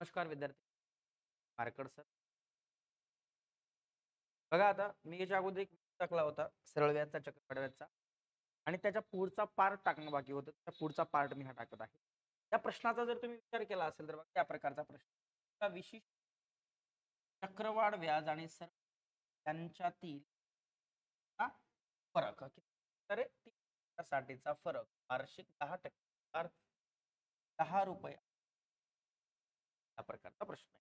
नमस्कार विद्यार्थी. Marked sir. बघा आता मी याच्या अगोदर एक टाकला होता सरळ व्याजचा चक्रवाढ व्याजचा आणि त्याच्या पुढचा पार्ट टाकणं बाकी होतं. त्या पुढचा पार्ट मी हा टाकत आहे. त्या प्रश्नाचा जर तुम्ही विचार केला असेल तर बघा त्या प्रकारचा प्रश्न. त्या विशिष्ट चक्रवाढ व्याज आणि सरळ यांच्यातील हा फरक तर साठीचा फरक वार्षिक 10% ₹10 या प्रकारचा प्रश्न आहे.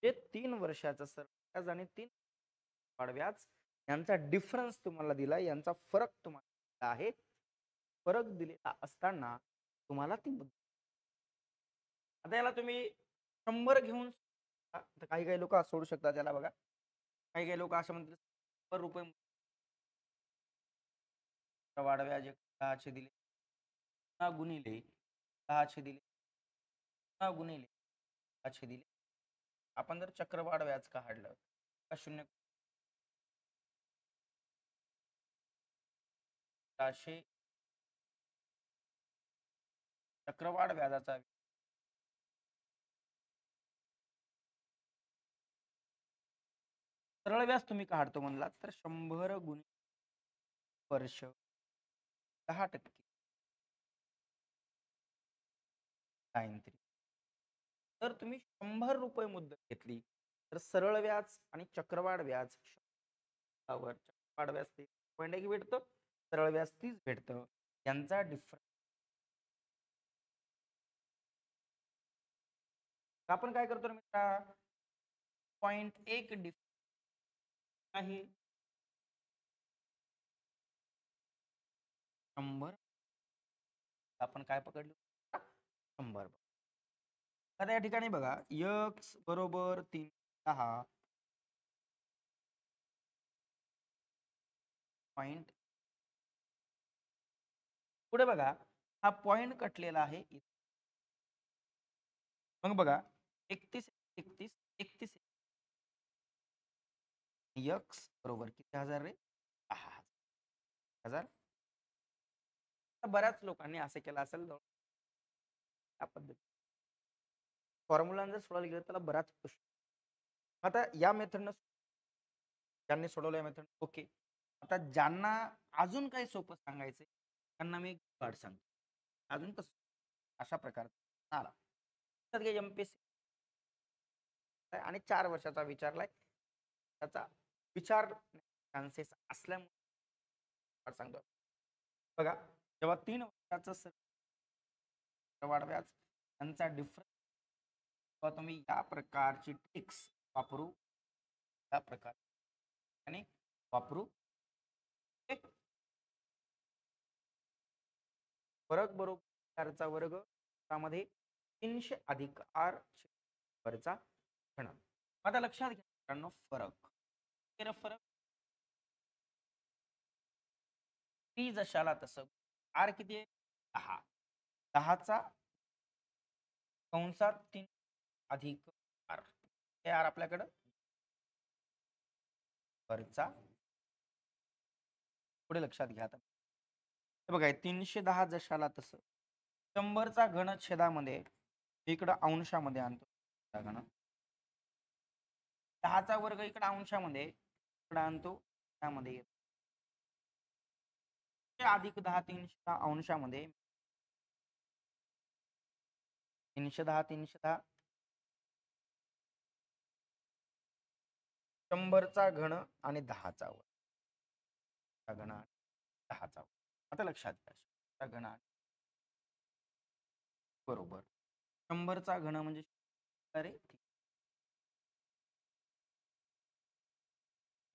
जे 3 वर्षाचं सरळ व्याज आणि 3 व्याज यांचा डिफरन्स तुम्हाला दिला, यांचा फरक तुम्हाला दिला आहे. फरक दिलेला असताना तुम्हाला ती आता याला तुम्ही 100 घेऊन तर काही काही लोक सोडू शकतात त्याला बघा. काही काही लोक असं म्हणतात ₹100 वाढ व्याज 10चे दिले, पुन्हा गुणिले 10चे दिले, पुन्हा गुणिले 10चे दिले. आपण जर चक्रवाढ व्याज काढलं का 0 चक्रवाढ व्याजाचा सरळ व्याज तुम्ही काढतो म्हणलात तर 100 गुणिले वर्ष 10% sin 3. जर तुम्ही ₹100 मुद्दल घेतली तर सरळ व्याज आणि चक्रवाढ व्याज चक्रवाढ व्याज 3.1 भेटतं, सरळ व्याज 30 भेटतं. यांचा डिफरन्स आपण काय करतो ना मित्रा, 0.1 डिफरन्स आहे 100. आपण काय पकडलं 100. आता या ठिकाणी बघा x बरोबर 310 पॉइंट पुढे बघा हा पॉइंट कटलेला आहे इथे. मग बघा 31 31 31 x बरोबर किती हजार रे 10,000. बऱ्याच लोकांनी असं केलं असेल या पद्धती फॉर्म्युला जर सोडवायला गेलं त्याला बराच प्रश्न. आता या मेथडनं ज्यांनी सोडवलं मेथड ओके. आता ज्यांना अजून काही सोपं सांगायचंय त्यांना मी पाठ सांगतो. अजून कसं अशा प्रकारचा आला तर एमपीएससी आणि 4 वर्षाचा विचारलाय त्याचा विचार चान्सेस असल्यामुळे पाठ सांगतो. बघा जेव्हा 3 वर्षाचं वाढ व्याज यांचा डिफरन्स तेव्हा तुम्ही या प्रकारची ट्रिक्स वापरू या प्रकार आणि वापरू एक फरक बरोबर आरचा वर्ग त्यामध्ये 300 अधिक आर वरचा घन. आता लक्षात घ्या मित्रांनो फरक फरक ती जशाला तसं आर किती आहे 10 10चा कंसात 3 अधिक आर हे आर आपल्याकडं वरचा पुढे लक्षात घ्या आता हे बघा 310 जशाला तसं 100चा घन छेदामध्ये इकडं अंशामध्ये आणतो घन 10चा वर्ग इकडं अंशामध्ये इकडं आणतो त्यामध्ये येतो अधिक 10 310 अंशामध्ये 310 310 100चा घन आणि 10चा घन 10चा आता लक्षात घ्या घन बरोबर 100चा घन म्हणजे अरे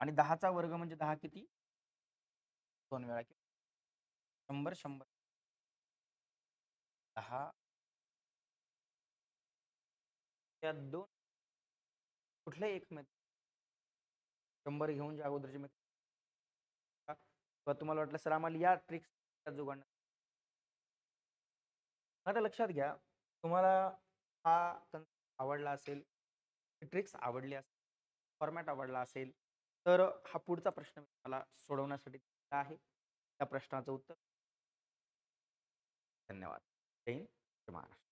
आणि 10चा वर्ग म्हणजे 10 किती 2 वेळा 100 100 10 त्या 2 कुठले एक 100 घेऊन ज्या अगोदरचे किंवा तुम्हाला वाटलं सर आम्हाला या ट्रिक्स जुगाडणं आता लक्षात घ्या तुम्हाला हा आवडला असेल ट्रिक्स आवडली असेल फॉर्मॅट आवडला असेल तर हा पुढचा प्रश्न मला सोडवण्यासाठी आहे त्या प्रश्नाचं उत्तर धन्यवाद. जय हिंद, जय महाराष्ट्र.